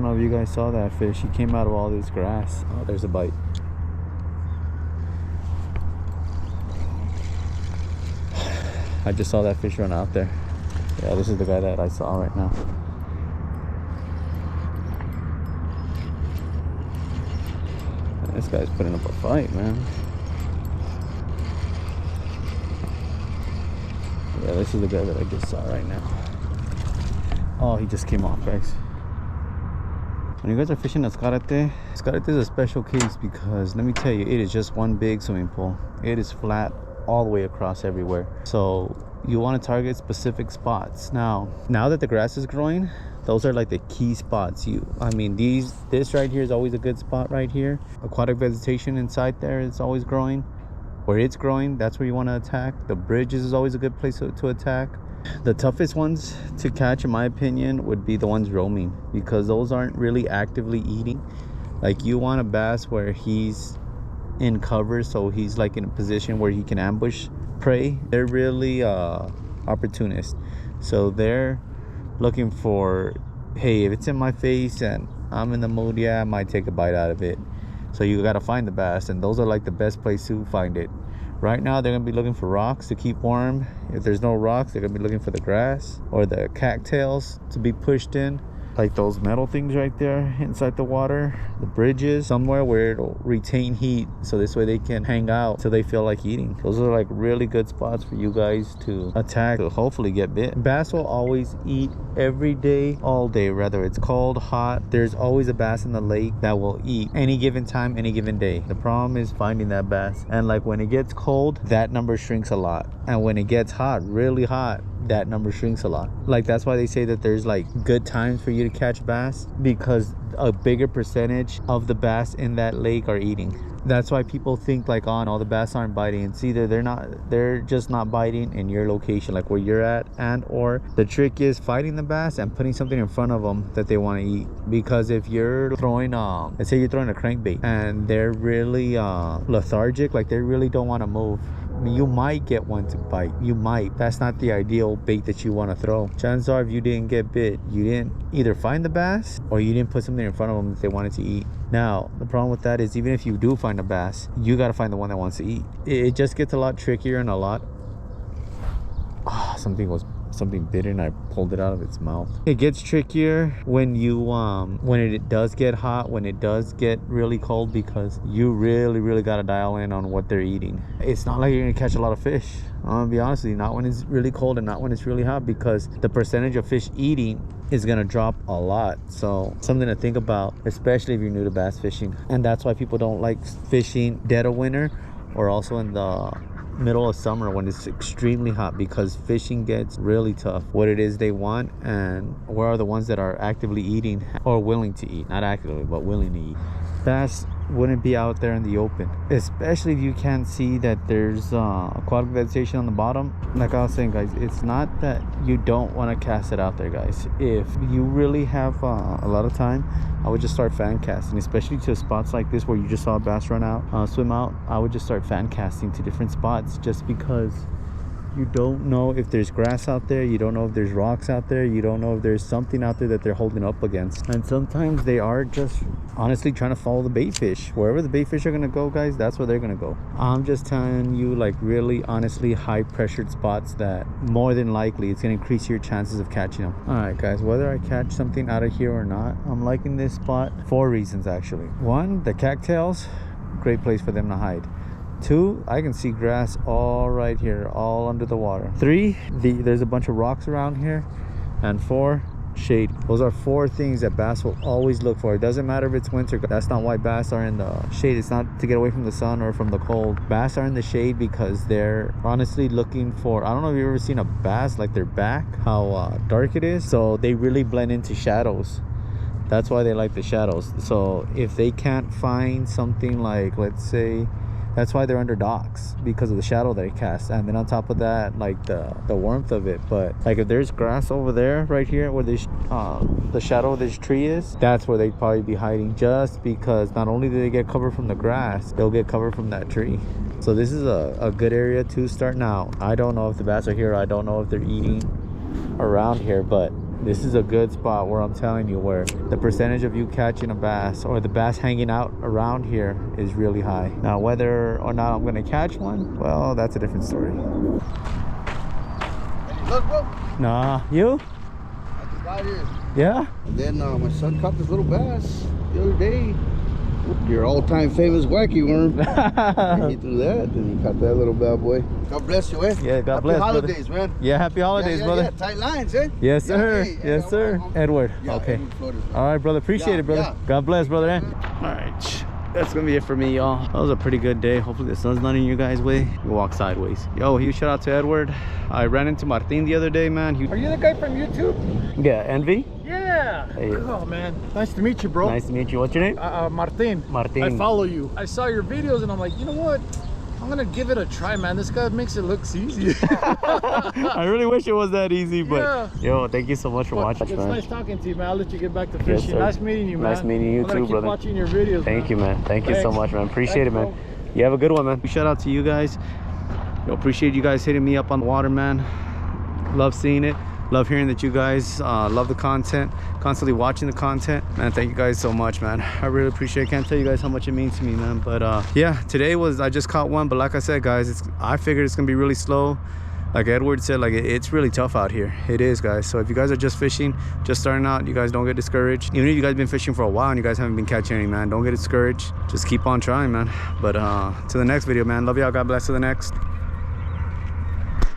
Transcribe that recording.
don't know if you guys saw that fish. He came out of all this grass. Oh, there's a bite. I just saw that fish run out there. Yeah, this is the guy that I saw right now. This guy's putting up a fight, man. Yeah, this is the guy that I just saw right now. Oh, he just came off, guys. When you guys are fishing at Escarete is a special case because let me tell you, it is just one big swimming pool. It is flat all the way across everywhere. So you want to target specific spots. Now that the grass is growing, those are like the key spots. This right here is always a good spot right here. Aquatic vegetation inside there is always growing. Where it's growing, that's where you want to attack. The bridges is always a good place to attack. The toughest ones to catch, in my opinion, would be the ones roaming, because those aren't really actively eating. Like, you want a bass where he's in cover, so he's like in a position where he can ambush prey. They're really opportunists, so they're looking for, hey, if it's in my face and I'm in the mood, yeah, I might take a bite out of it. So you got to find the bass, and those are like the best place to find it. Right now they're gonna be looking for rocks to keep warm. If there's no rocks, they're gonna be looking for the grass or the cattails to be pushed in, like those metal things right there inside the water, the bridges, somewhere where it'll retain heat, so this way they can hang out till they feel like eating. Those are like really good spots for you guys to attack to hopefully get bit. Bass will always eat every day, all day, whether it's cold, hot. There's always a bass in the lake that will eat any given time, any given day. The problem is finding that bass, and like when it gets cold, that number shrinks a lot, and when it gets hot, really hot, that number shrinks a lot. Like, that's why they say that there's like good times for you to catch bass, because a bigger percentage of the bass in that lake are eating. That's why people think like, oh no, the bass aren't biting. It's either they're just not biting in your location, like where you're at, and or the trick is finding the bass and putting something in front of them that they want to eat. Because if you're throwing let's say you're throwing a crankbait and they're really lethargic, like they really don't want to move, I mean, you might get one to bite. You might. That's not the ideal bait that you want to throw. Chances are, if you didn't get bit, you didn't either find the bass or you didn't put something in front of them that they wanted to eat. Now, the problem with that is, even if you do find a bass, you got to find the one that wants to eat. It just gets a lot trickier and a lot... something bit it and I pulled it out of its mouth. It gets trickier when you when it does get hot, when it does get really cold, because you really got to dial in on what they're eating. It's not like you're gonna catch a lot of fish, I'm gonna be honest with you, not when it's really cold and not when it's really hot, because the percentage of fish eating is gonna drop a lot. So something to think about, especially if you're new to bass fishing. And that's why people don't like fishing dead of winter or also in the middle of summer when it's extremely hot, because fishing gets really tough. What it is they want and where are the ones that are actively eating or willing to eat, not actively but willing to eat. Bass wouldn't be out there in the open, especially if you can't see that there's aquatic vegetation on the bottom. Like I was saying, guys, it's not that you don't want to cast it out there, guys. If you really have a lot of time, I would just start fan casting, especially to spots like this where you just saw a bass run out, swim out. I would just start fan casting to different spots, just because you don't know if there's grass out there, you don't know if there's rocks out there, you don't know if there's something out there that they're holding up against. And sometimes they are just honestly trying to follow the bait fish. Wherever the bait fish are gonna go, guys, that's where they're gonna go. I'm just telling you, like, really honestly high pressured spots that more than likely it's gonna increase your chances of catching them. All right, guys, whether I catch something out of here or not, I'm liking this spot for reasons, actually. One, the cattails, great place for them to hide. Two, I can see grass all right here, all under the water. Three, there's a bunch of rocks around here. And four, shade. Those are four things that bass will always look for. It doesn't matter if it's winter. That's not why bass are in the shade. It's not to get away from the sun or from the cold. Bass are in the shade because they're honestly looking for, I don't know if you've ever seen a bass, like their back, how dark it is. So they really blend into shadows. That's why they like the shadows. So if they can't find something like, let's say, that's why they're under docks, because of the shadow they cast. And then on top of that, like the warmth of it. But like if there's grass over there right here where this the shadow of this tree is, that's where they'd probably be hiding, just because not only do they get cover from the grass, they'll get cover from that tree. So this is a good area to start. Now I don't know if the bass are here, I don't know if they're eating around here, but This is a good spot where I'm telling you, where the percentage of you catching a bass or the bass hanging out around here is really high. Now, whether or not I'm gonna catch one, well, that's a different story. Any luck, bro? Nah, you? I just got here. Yeah? And then my son caught this little bass the other day. Your all-time famous wacky worm. He threw that, then he caught that little bad boy. God bless you, eh? Yeah, God bless, Happy holidays, brother. man. Yeah, happy holidays, brother. Yeah, tight lines, eh? Yes, Yeah, sir. hey, Yes, sir. Edward. Yeah, okay. Edward Flores, man. All right, brother. Appreciate Yeah, it, brother. yeah. God bless, brother. Eh? All right. That's gonna be it for me, y'all. That was a pretty good day. Hopefully the sun's not in your guys' way. You walk sideways. Yo, huge shout out to Edward. I ran into Martin the other day, man. Are you the guy from YouTube? Yeah, Envy. Yeah. Hey. Oh man, nice to meet you, bro. Nice to meet you. What's your name? Martin. Martin. I follow you. I saw your videos and I'm like, you know what? I'm gonna give it a try, man. This guy makes it look easy. I really wish it was that easy, but yeah. Yo, thank you so much for watching, It's man. nice talking to you, man. I'll let you get back to Yes, fishing. sir. Nice meeting you, man. Nice meeting you I'm gonna too, keep brother. watching your videos. Thank you, man. Thank you so Thanks. much, man. Appreciate it, Thanks, man. You have a good one, man. Shout out to you guys. Yo, appreciate you guys hitting me up on the water, man. Love seeing it. Love hearing that you guys love the content, constantly watching the content. Man, thank you guys so much, man. I really appreciate it. Can't tell you guys how much it means to me, man. But yeah, today I just caught one, but like I said, guys, I figured it's gonna be really slow. Like Edward said, like it's really tough out here. It is, guys. So if you guys are just fishing, just starting out, you guys don't get discouraged. Even if you guys been fishing for a while and you guys haven't been catching any, man, don't get discouraged. Just keep on trying, man. But to the next video, man. Love y'all. God bless. To the next.